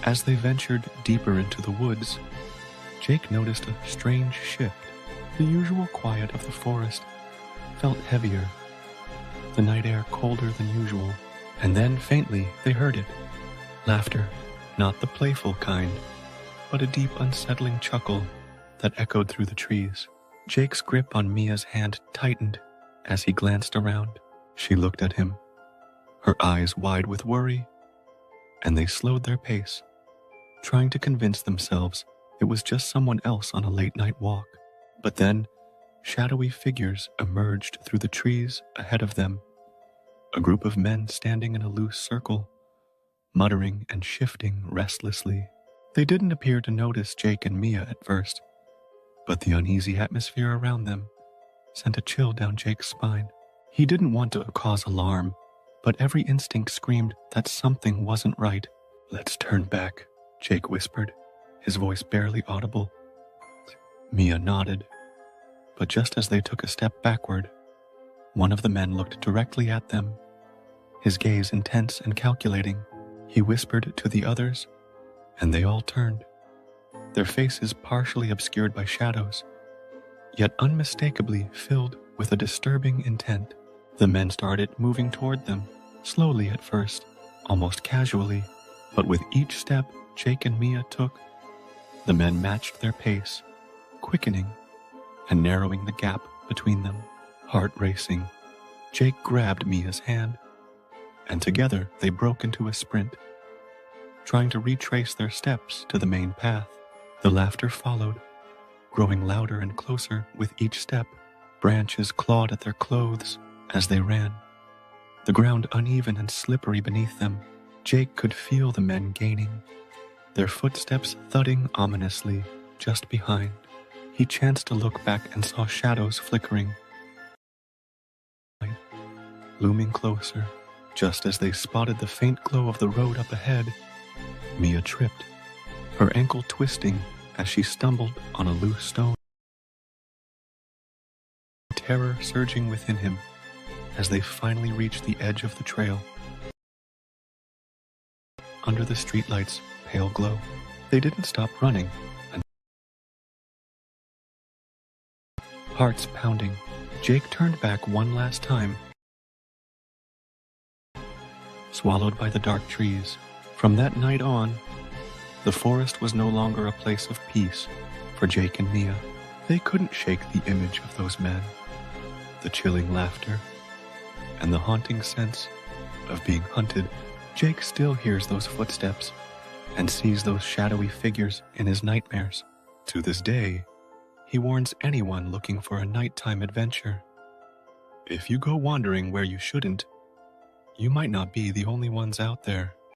As they ventured deeper into the woods, Jake noticed a strange shift. The usual quiet of the forest felt heavier, the night air colder than usual, and then faintly they heard it. Laughter, not the playful kind, but a deep unsettling chuckle that echoed through the trees. Jake's grip on Mia's hand tightened as he glanced around. She looked at him, her eyes wide with worry, and they slowed their pace, trying to convince themselves it was just someone else on a late-night walk. But then, shadowy figures emerged through the trees ahead of them, a group of men standing in a loose circle, muttering and shifting restlessly. They didn't appear to notice Jake and Mia at first, but the uneasy atmosphere around them sent a chill down Jake's spine. He didn't want to cause alarm, but every instinct screamed that something wasn't right. "Let's turn back," Jake whispered, his voice barely audible. Mia nodded, but just as they took a step backward, one of the men looked directly at them, his gaze intense and calculating. He whispered to the others, and they all turned, their faces partially obscured by shadows, yet unmistakably filled with a disturbing intent. The men started moving toward them, slowly at first, almost casually, but with each step Jake and Mia took, the men matched their pace, quickening and narrowing the gap between them. Heart racing, Jake grabbed Mia's hand, and together they broke into a sprint, trying to retrace their steps to the main path. The laughter followed, growing louder and closer with each step. Branches clawed at their clothes as they ran, the ground uneven and slippery beneath them. Jake could feel the men gaining, their footsteps thudding ominously just behind. He chanced to look back and saw shadows flickering, looming closer. Just as they spotted the faint glow of the road up ahead, Mia tripped, her ankle twisting as she stumbled on a loose stone. Terror surging within him as they finally reached the edge of the trail. Under the streetlight's pale glow, they didn't stop running. Hearts pounding, Jake turned back one last time, swallowed by the dark trees. From that night on, the forest was no longer a place of peace for Jake and Mia. They couldn't shake the image of those men, the chilling laughter, and the haunting sense of being hunted. Jake still hears those footsteps and sees those shadowy figures in his nightmares. To this day, he warns anyone looking for a nighttime adventure. If you go wandering where you shouldn't, you might not be the only ones out there.